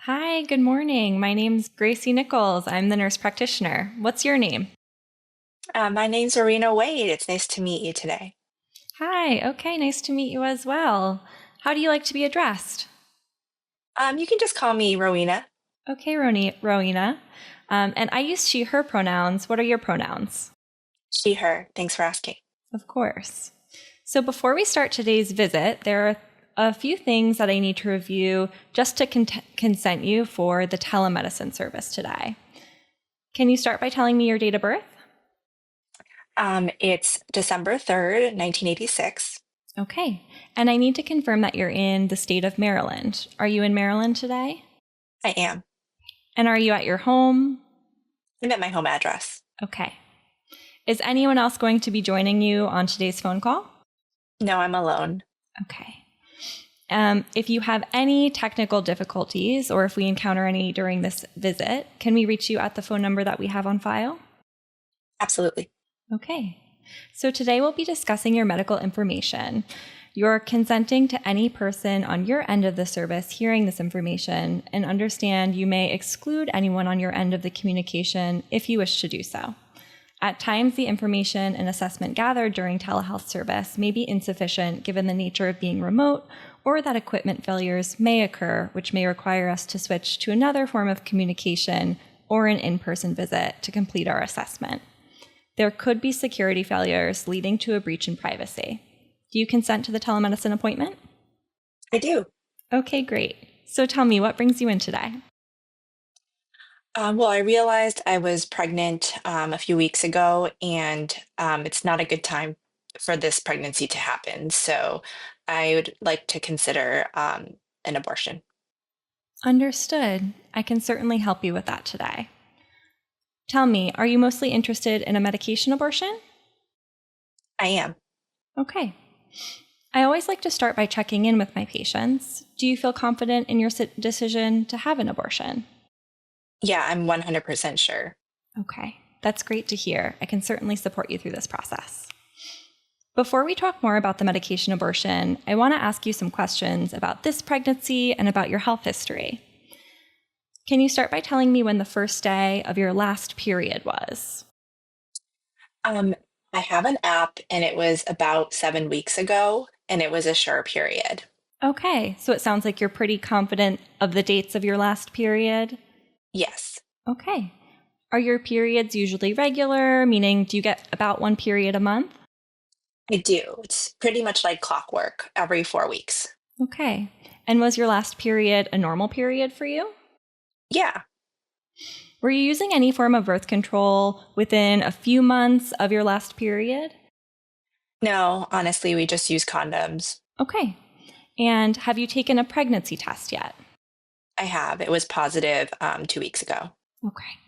Hi, good morning. My name's Gracie Nichols. I'm the nurse practitioner. What's your name? My name's Arena Wade. It's nice to meet you today. Hi, okay, nice to meet you as well. How do you like to be addressed? You can just call me Rowena. Okay, Rowena. And I use she, her pronouns. What are your pronouns? She, her. Thanks for asking. Of course. So before we start today's visit, there are a few things that I need to review just to consent you for the telemedicine service today. Can you start by telling me your date of birth? It's December 3rd, 1986. Okay. And I need to confirm that you're in the state of Maryland. Are you in Maryland today? I am. And are you at your home? I'm at my home address. Okay. Is anyone else going to be joining you on today's phone call? No, I'm alone. Okay. If you have any technical difficulties or if we encounter any during this visit, can we reach you at the phone number that we have on file? Absolutely. Okay. So today we'll be discussing your medical information. You're consenting to any person on your end of the service hearing this information, and understand you may exclude anyone on your end of the communication if you wish to do so. At times, the information and assessment gathered during telehealth service may be insufficient given the nature of being remote, or that equipment failures may occur, which may require us to switch to another form of communication or an in-person visit to complete our assessment. There could be security failures leading to a breach in privacy. Do you consent to the telemedicine appointment? I do. Okay, great. So tell me, what brings you in today? Well, I realized I was pregnant a few weeks ago, and it's not a good time for this pregnancy to happen. So I would like to consider an abortion. Understood. I can certainly help you with that today. Tell me, are you mostly interested in a medication abortion? I am. Okay. I always like to start by checking in with my patients. Do you feel confident in your decision to have an abortion? Yeah, I'm 100% sure. Okay, that's great to hear. I can certainly support you through this process. Before we talk more about the medication abortion, I want to ask you some questions about this pregnancy and about your health history. Can you start by telling me when the first day of your last period was? Um, I have an app, and it was about 7 weeks ago, and it was a sure period. Okay, so it sounds like you're pretty confident of the dates of your last period. Yes, Okay. Are your periods usually regular, meaning do you get about one period a month? I do. It's pretty much like clockwork every 4 weeks. Okay. And was your last period a normal period for you? Yeah. Were you using any form of birth control within a few months of your last period? No, honestly, we just use condoms. Okay. And have you taken a pregnancy test yet? I have. It was positive 2 weeks ago. Okay.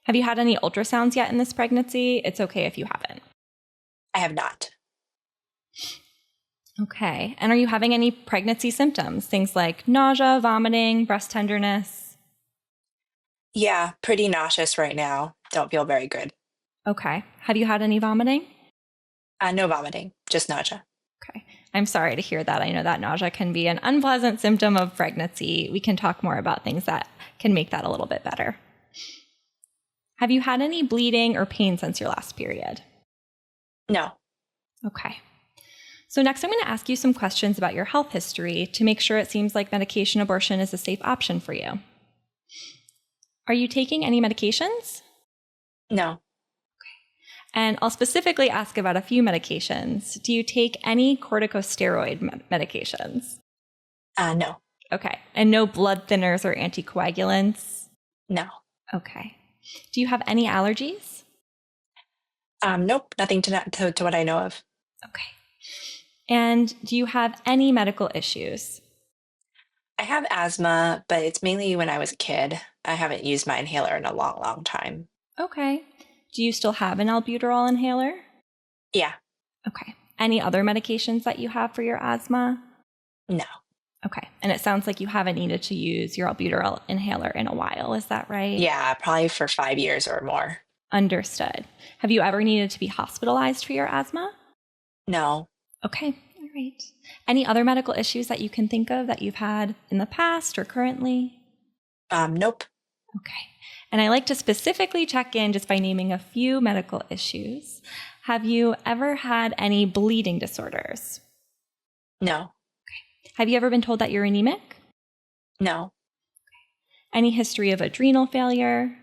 Have you had any ultrasounds yet in this pregnancy? It's okay if you haven't. I have not. Okay. And are you having any pregnancy symptoms? Things like nausea, vomiting, breast tenderness? Yeah, pretty nauseous right now. Don't feel very good. Okay. Have you had any vomiting? No vomiting, just nausea. Okay. I'm sorry to hear that. I know that nausea can be an unpleasant symptom of pregnancy. We can talk more about things that can make that a little bit better. Have you had any bleeding or pain since your last period? No. Okay. So next I'm going to ask you some questions about your health history to make sure it seems like medication abortion is a safe option for you. Are you taking any medications? No. And I'll specifically ask about a few medications. Do you take any corticosteroid medications? No. Okay. And no blood thinners or anticoagulants? No. Okay. Do you have any allergies? Nope, nothing to what I know of. Okay. And do you have any medical issues? I have asthma, but it's mainly when I was a kid. I haven't used my inhaler in a long, long time. Okay. Do you still have an albuterol inhaler? Yeah. Okay. Any other medications that you have for your asthma? No. Okay. And it sounds like you haven't needed to use your albuterol inhaler in a while. Is that right? Yeah, probably for 5 years or more. Understood. Have you ever needed to be hospitalized for your asthma? No. Okay. All right. Any other medical issues that you can think of that you've had in the past or currently? Nope. Okay. And I like to specifically check in just by naming a few medical issues. Have you ever had any bleeding disorders? No. Have you ever been told that you're anemic? No. Any history of adrenal failure?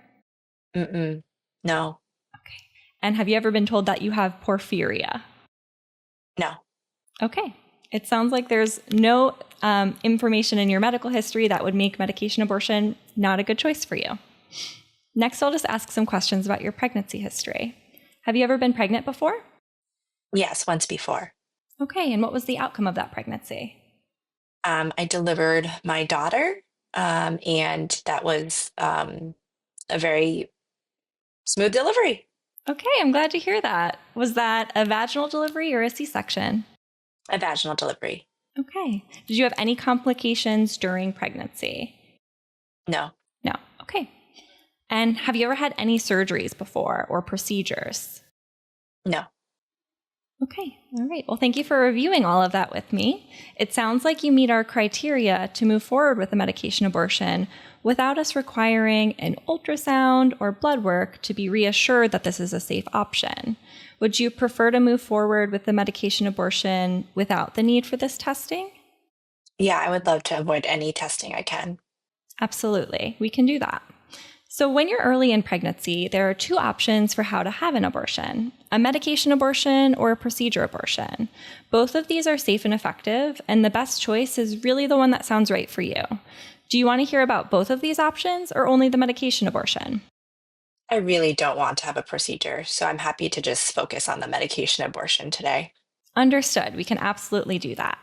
Mm-mm. No. Okay. And have you ever been told that you have porphyria? No. Okay. It sounds like there's no information in your medical history that would make medication abortion not a good choice for you. Next, I'll just ask some questions about your pregnancy history. Have you ever been pregnant before? Yes, once before. Okay. And what was the outcome of that pregnancy? I delivered my daughter, and that was a very smooth delivery. Okay. I'm glad to hear that. Was that a vaginal delivery or a C-section? A vaginal delivery. Okay. Did you have any complications during pregnancy? No. No. Okay. And have you ever had any surgeries before or procedures? No. Okay. All right. Well, thank you for reviewing all of that with me. It sounds like you meet our criteria to move forward with a medication abortion without us requiring an ultrasound or blood work to be reassured that this is a safe option. Would you prefer to move forward with the medication abortion without the need for this testing? Yeah, I would love to avoid any testing I can. Absolutely. We can do that. So when you're early in pregnancy, there are two options for how to have an abortion: a medication abortion or a procedure abortion. Both of these are safe and effective, and the best choice is really the one that sounds right for you. Do you want to hear about both of these options or only the medication abortion? I really don't want to have a procedure, so I'm happy to just focus on the medication abortion today. Understood. We can absolutely do that.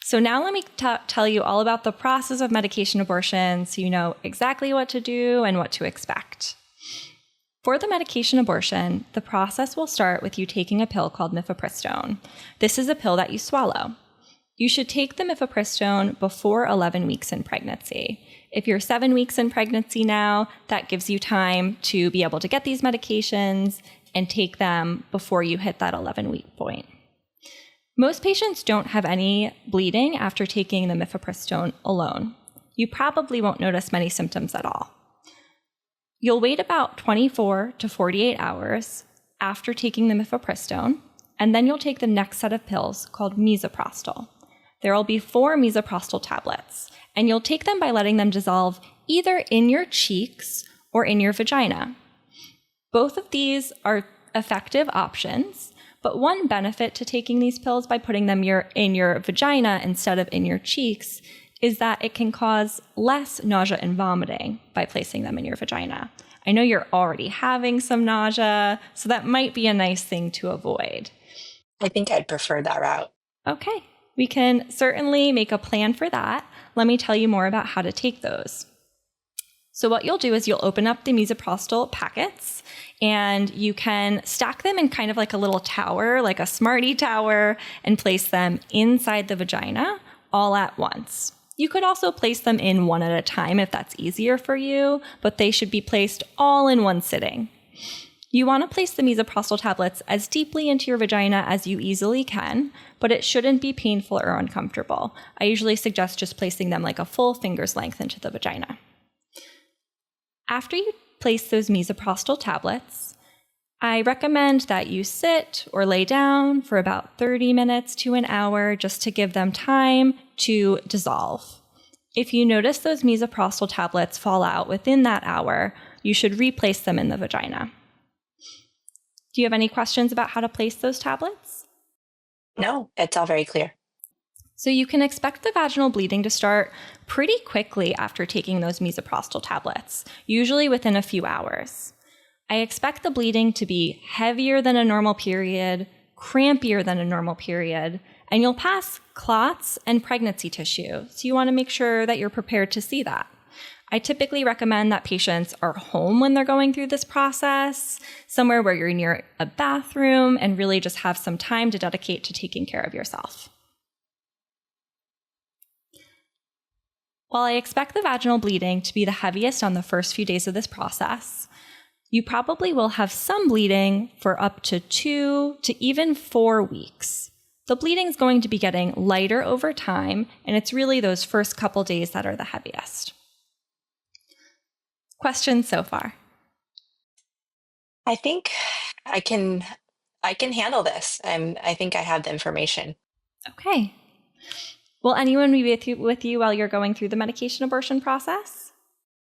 So now let me tell you all about the process of medication abortion so you know exactly what to do and what to expect. For the medication abortion, the process will start with you taking a pill called mifepristone. This is a pill that you swallow. You should take the mifepristone before 11 weeks in pregnancy. If you're 7 weeks in pregnancy now, that gives you time to be able to get these medications and take them before you hit that 11-week point. Most patients don't have any bleeding after taking the mifepristone alone. You probably won't notice many symptoms at all. You'll wait about 24 to 48 hours after taking the mifepristone, and then you'll take the next set of pills called misoprostol. There will be 4 misoprostol tablets, and you'll take them by letting them dissolve either in your cheeks or in your vagina. Both of these are effective options, but one benefit to taking these pills by putting them in your vagina instead of in your cheeks is that it can cause less nausea and vomiting by placing them in your vagina. I know you're already having some nausea, so that might be a nice thing to avoid. I think I'd prefer that route. Okay, we can certainly make a plan for that. Let me tell you more about how to take those. So what you'll do is you'll open up the misoprostol packets and you can stack them in kind of like a little tower, like a Smartie tower, and place them inside the vagina all at once. You could also place them in one at a time if that's easier for you, but they should be placed all in one sitting. You want to place the misoprostol tablets as deeply into your vagina as you easily can, but it shouldn't be painful or uncomfortable. I usually suggest just placing them like a full finger's length into the vagina. After you place those misoprostol tablets, I recommend that you sit or lay down for about 30 minutes to an hour just to give them time to dissolve. If you notice those misoprostol tablets fall out within that hour, you should replace them in the vagina. Do you have any questions about how to place those tablets? No, it's all very clear. So you can expect the vaginal bleeding to start pretty quickly after taking those misoprostol tablets, usually within a few hours. I expect the bleeding to be heavier than a normal period, crampier than a normal period, and you'll pass clots and pregnancy tissue, so you want to make sure that you're prepared to see that. I typically recommend that patients are home when they're going through this process, somewhere where you're near a bathroom, and really just have some time to dedicate to taking care of yourself. While I expect the vaginal bleeding to be the heaviest on the first few days of this process, you probably will have some bleeding for up to 2 to even 4 weeks. The bleeding is going to be getting lighter over time, and it's really those first couple days that are the heaviest. Questions so far? I think I can handle this. I think I have the information. Okay. Will anyone be with you while you're going through the medication abortion process?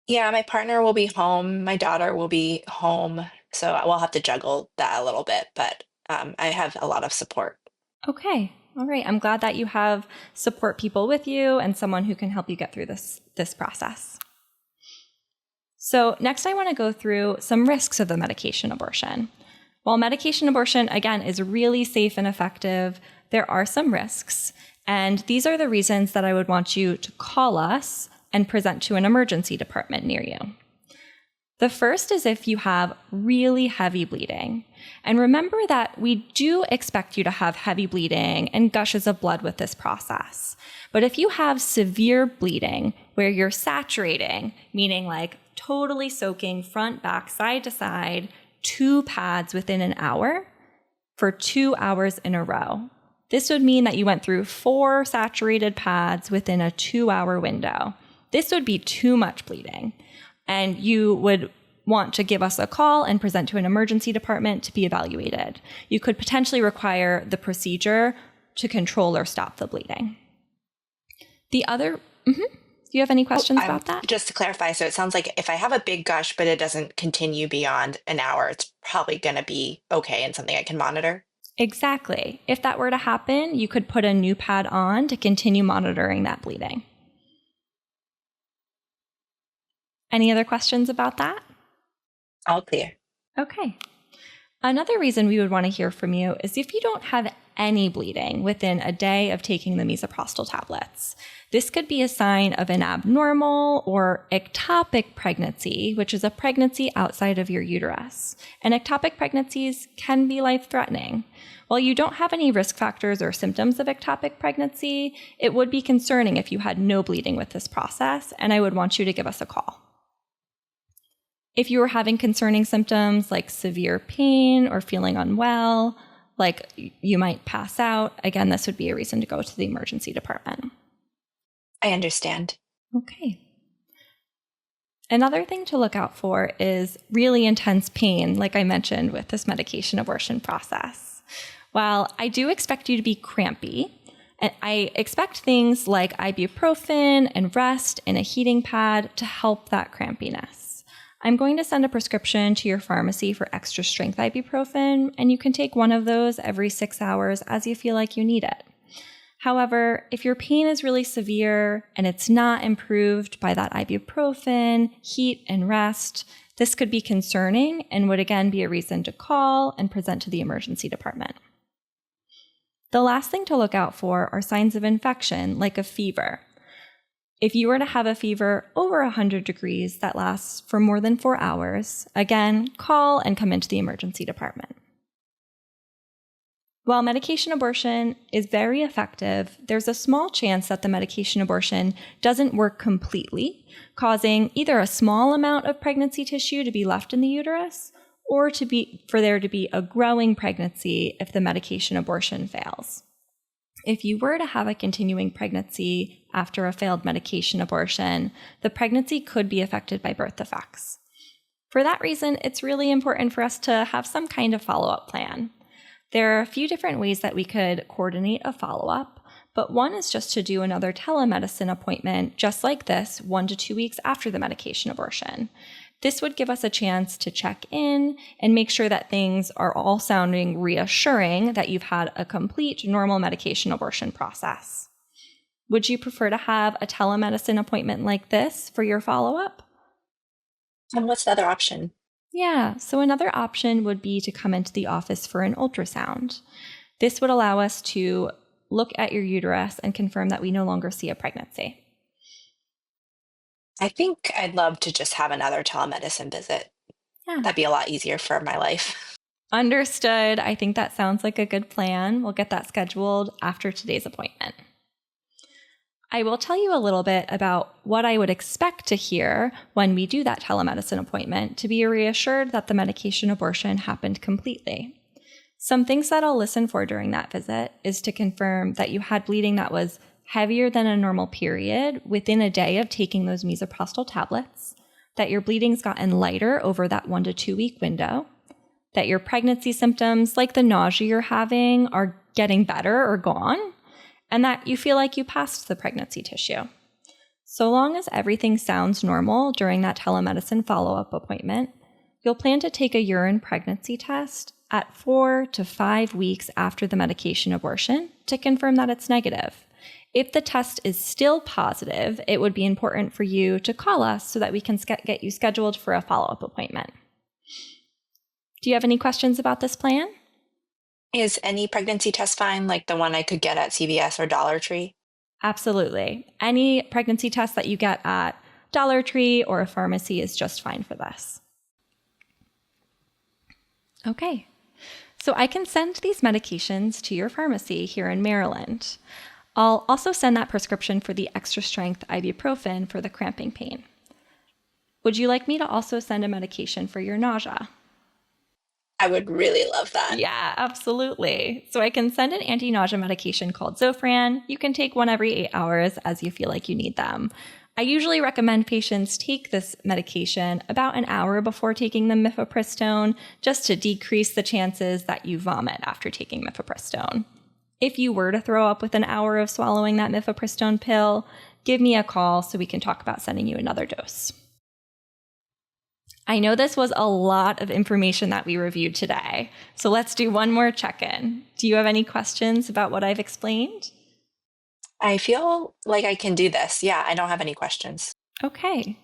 Yeah, my partner will be home. My daughter will be home. So I will have to juggle that a little bit, but I have a lot of support. Okay. All right. I'm glad that you have support people with you and someone who can help you get through this process. So next I want to go through some risks of the medication abortion. While medication abortion, again, is really safe and effective, there are some risks. And these are the reasons that I would want you to call us and present to an emergency department near you. The first is if you have really heavy bleeding. And remember that we do expect you to have heavy bleeding and gushes of blood with this process. But if you have severe bleeding where you're saturating, meaning like totally soaking front, back, side to side, 2 pads within an hour for 2 hours in a row, this would mean that you went through 4 saturated pads within a 2-hour window. This would be too much bleeding. And you would want to give us a call and present to an emergency department to be evaluated. You could potentially require the procedure to control or stop the bleeding. The other, do you have any questions about that? Just to clarify, so it sounds like if I have a big gush, but it doesn't continue beyond an hour, it's probably going to be okay and something I can monitor? Exactly. If that were to happen, you could put a new pad on to continue monitoring that bleeding. Any other questions about that? All clear. Okay. Another reason we would want to hear from you is if you don't have any bleeding within a day of taking the misoprostol tablets. This could be a sign of an abnormal or ectopic pregnancy, which is a pregnancy outside of your uterus. And ectopic pregnancies can be life-threatening. While you don't have any risk factors or symptoms of ectopic pregnancy, it would be concerning if you had no bleeding with this process, and I would want you to give us a call. If you were having concerning symptoms like severe pain or feeling unwell, like you might pass out, again, this would be a reason to go to the emergency department. I understand. Okay. Another thing to look out for is really intense pain, like I mentioned with this medication abortion process. While I do expect you to be crampy, and I expect things like ibuprofen and rest and a heating pad to help that crampiness. I'm going to send a prescription to your pharmacy for extra strength ibuprofen, and you can take one of those every 6 hours as you feel like you need it. However, if your pain is really severe and it's not improved by that ibuprofen, heat, and rest, this could be concerning and would again be a reason to call and present to the emergency department. The last thing to look out for are signs of infection, like a fever. If you were to have a fever over 100 degrees that lasts for more than 4 hours, again, call and come into the emergency department. While medication abortion is very effective, there's a small chance that the medication abortion doesn't work completely, causing either a small amount of pregnancy tissue to be left in the uterus or for there to be a growing pregnancy if the medication abortion fails. If you were to have a continuing pregnancy after a failed medication abortion, the pregnancy could be affected by birth defects. For that reason, it's really important for us to have some kind of follow-up plan. There are a few different ways that we could coordinate a follow-up, but one is just to do another telemedicine appointment just like this 1 to 2 weeks after the medication abortion. This would give us a chance to check in and make sure that things are all sounding reassuring that you've had a complete normal medication abortion process. Would you prefer to have a telemedicine appointment like this for your follow-up? And what's the other option? Yeah, so another option would be to come into the office for an ultrasound. This would allow us to look at your uterus and confirm that we no longer see a pregnancy. I think I'd love to just have another telemedicine visit. Yeah. That'd be a lot easier for my life. Understood. I think that sounds like a good plan. We'll get that scheduled after today's appointment. I will tell you a little bit about what I would expect to hear when we do that telemedicine appointment to be reassured that the medication abortion happened completely. Some things that I'll listen for during that visit is to confirm that you had bleeding that was heavier than a normal period within a day of taking those misoprostol tablets, that your bleeding's gotten lighter over that 1 to 2 week window, that your pregnancy symptoms, like the nausea you're having, are getting better or gone, and that you feel like you passed the pregnancy tissue. So long as everything sounds normal during that telemedicine follow-up appointment, you'll plan to take a urine pregnancy test at 4 to 5 weeks after the medication abortion to confirm that it's negative. If the test is still positive, it would be important for you to call us so that we can get you scheduled for a follow-up appointment. Do you have any questions about this plan? Is any pregnancy test fine, like the one I could get at CVS or Dollar Tree? Absolutely. Any pregnancy test that you get at Dollar Tree or a pharmacy is just fine for this. Okay. So I can send these medications to your pharmacy here in Maryland. I'll also send that prescription for the extra strength ibuprofen for the cramping pain. Would you like me to also send a medication for your nausea? I would really love that. Yeah, absolutely. So I can send an anti-nausea medication called Zofran. You can take one every 8 hours as you feel like you need them. I usually recommend patients take this medication about an hour before taking the mifepristone, just to decrease the chances that you vomit after taking mifepristone. If you were to throw up within an hour of swallowing that mifepristone pill, give me a call so we can talk about sending you another dose. I know this was a lot of information that we reviewed today, so let's do one more check-in. Do you have any questions about what I've explained? I feel like I can do this. Yeah, I don't have any questions. Okay.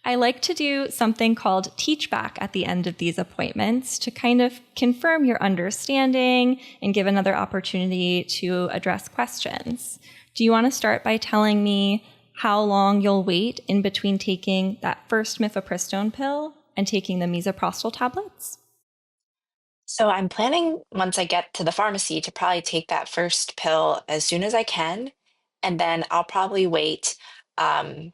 I like to do something called teach back at the end of these appointments to kind of confirm your understanding and give another opportunity to address questions. Do you want to start by telling me how long you'll wait in between taking that first mifepristone pill and taking the misoprostol tablets? So I'm planning, once I get to the pharmacy, to probably take that first pill as soon as I can. And then I'll probably wait 8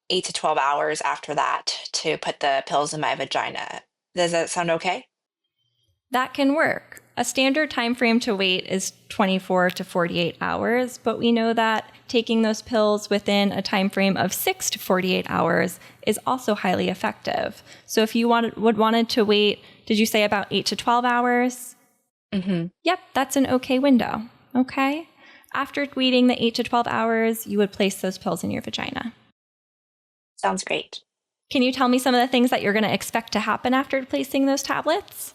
to 12 hours after that to put the pills in my vagina. Does that sound okay? That can work. A standard time frame to wait is 24 to 48 hours, but we know that taking those pills within a time frame of 6 to 48 hours is also highly effective. So if you wanted to wait, did you say about 8 to 12 hours? Mm-hmm. Yep, that's an okay window. Okay. After waiting the 8 to 12 hours, you would place those pills in your vagina. Sounds great. Can you tell me some of the things that you're going to expect to happen after placing those tablets?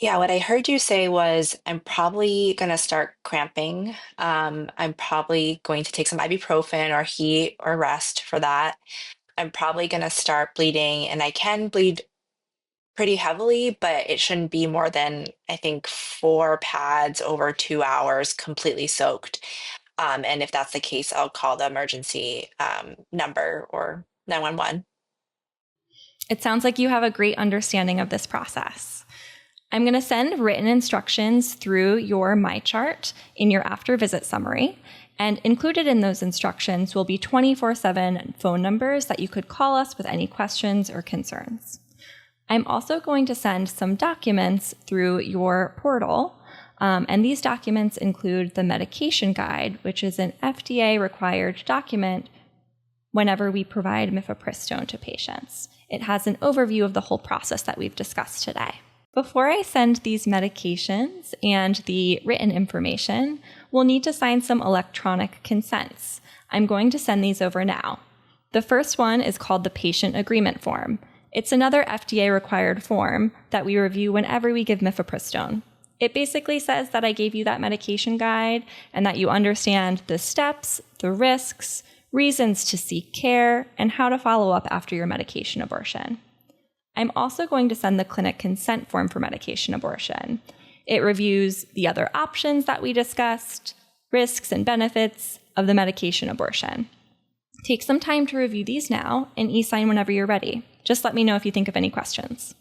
Yeah, what I heard you say was I'm probably going to start cramping. I'm probably going to take some ibuprofen or heat or rest for that. I'm probably going to start bleeding, and I can bleed pretty heavily, but it shouldn't be more than, I think, 4 pads over 2 hours completely soaked. And if that's the case, I'll call the emergency number or 911. It sounds like you have a great understanding of this process. I'm going to send written instructions through your MyChart in your after visit summary, and included in those instructions will be 24/7 phone numbers that you could call us with any questions or concerns. I'm also going to send some documents through your portal, and these documents include the medication guide, which is an FDA-required document whenever we provide mifepristone to patients. It has an overview of the whole process that we've discussed today. Before I send these medications and the written information, we'll need to sign some electronic consents. I'm going to send these over now. The first one is called the Patient Agreement Form. It's another FDA-required form that we review whenever we give mifepristone. It basically says that I gave you that medication guide and that you understand the steps, the risks, reasons to seek care, and how to follow up after your medication abortion. I'm also going to send the clinic consent form for medication abortion. It reviews the other options that we discussed, risks and benefits of the medication abortion. Take some time to review these now and e-sign whenever you're ready. Just let me know if you think of any questions.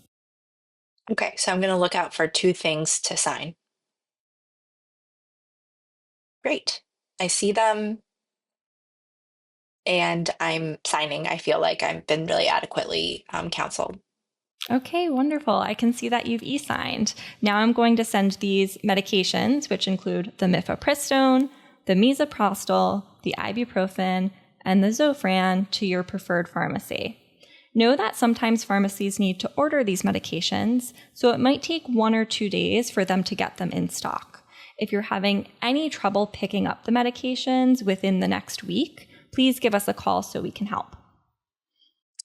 Okay, so I'm going to look out for 2 things to sign. Great. I see them and I'm signing. I feel like I've been really adequately counseled. Okay, wonderful. I can see that you've e-signed. Now I'm going to send these medications, which include the mifepristone, the misoprostol, the ibuprofen, and the Zofran to your preferred pharmacy. Know that sometimes pharmacies need to order these medications, so it might take 1 or 2 days for them to get them in stock. If you're having any trouble picking up the medications within the next week, please give us a call so we can help.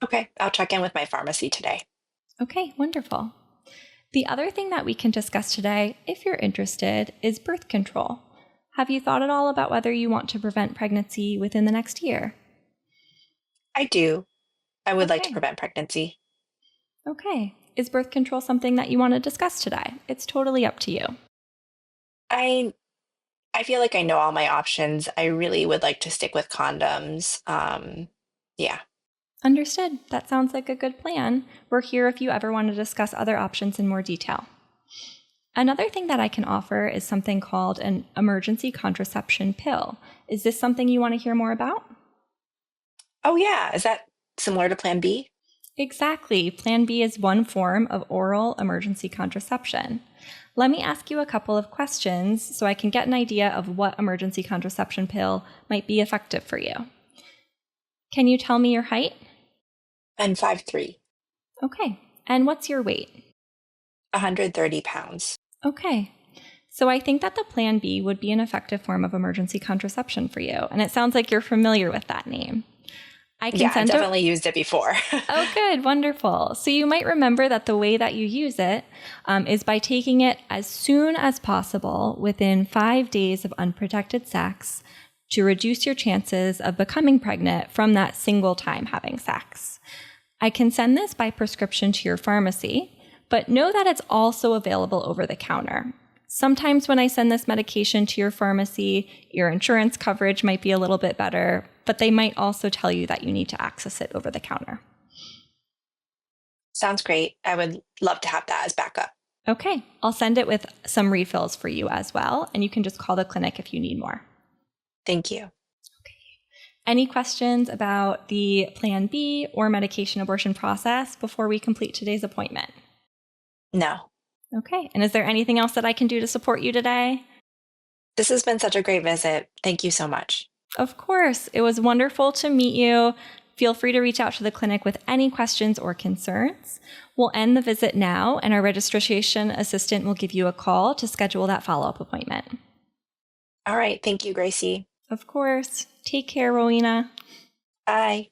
Okay, I'll check in with my pharmacy today. Okay, wonderful. The other thing that we can discuss today, if you're interested, is birth control. Have you thought at all about whether you want to prevent pregnancy within the next year? I do. I would like to Okay. prevent pregnancy. Okay. Is birth control something that you want to discuss today? It's totally up to you. I I feel like I know all my options. I really would like to stick with condoms. Yeah. Understood. That sounds like a good plan. We're here if you ever want to discuss other options in more detail. Another thing that I can offer is something called an emergency contraception pill. Is this something you want to hear more about? Oh, yeah. Is that similar to Plan B? Exactly. Plan B is one form of oral emergency contraception. Let me ask you a couple of questions so I can get an idea of what emergency contraception pill might be effective for you. Can you tell me your height? I'm 5'3", Okay. And what's your weight? 130 pounds. Okay. So I think that the Plan B would be an effective form of emergency contraception for you, and it sounds like you're familiar with that name. I can Yeah, I've send definitely used it before. Oh, good. Wonderful. So you might remember that the way that you use it is by taking it as soon as possible within 5 days of unprotected sex to reduce your chances of becoming pregnant from that single time having sex. I can send this by prescription to your pharmacy, but know that it's also available over the counter. Sometimes when I send this medication to your pharmacy, your insurance coverage might be a little bit better, but they might also tell you that you need to access it over the counter. Sounds great. I would love to have that as backup. Okay, I'll send it with some refills for you as well, and you can just call the clinic if you need more. Thank you. Any questions about the Plan B or medication abortion process before we complete today's appointment? No. Okay, and is there anything else that I can do to support you today? This has been such a great visit. Thank you so much. Of course, it was wonderful to meet you. Feel free to reach out to the clinic with any questions or concerns. We'll end the visit now, and our registration assistant will give you a call to schedule that follow-up appointment. All right. Thank you, Gracie. Of course. Take care, Rowena. Bye.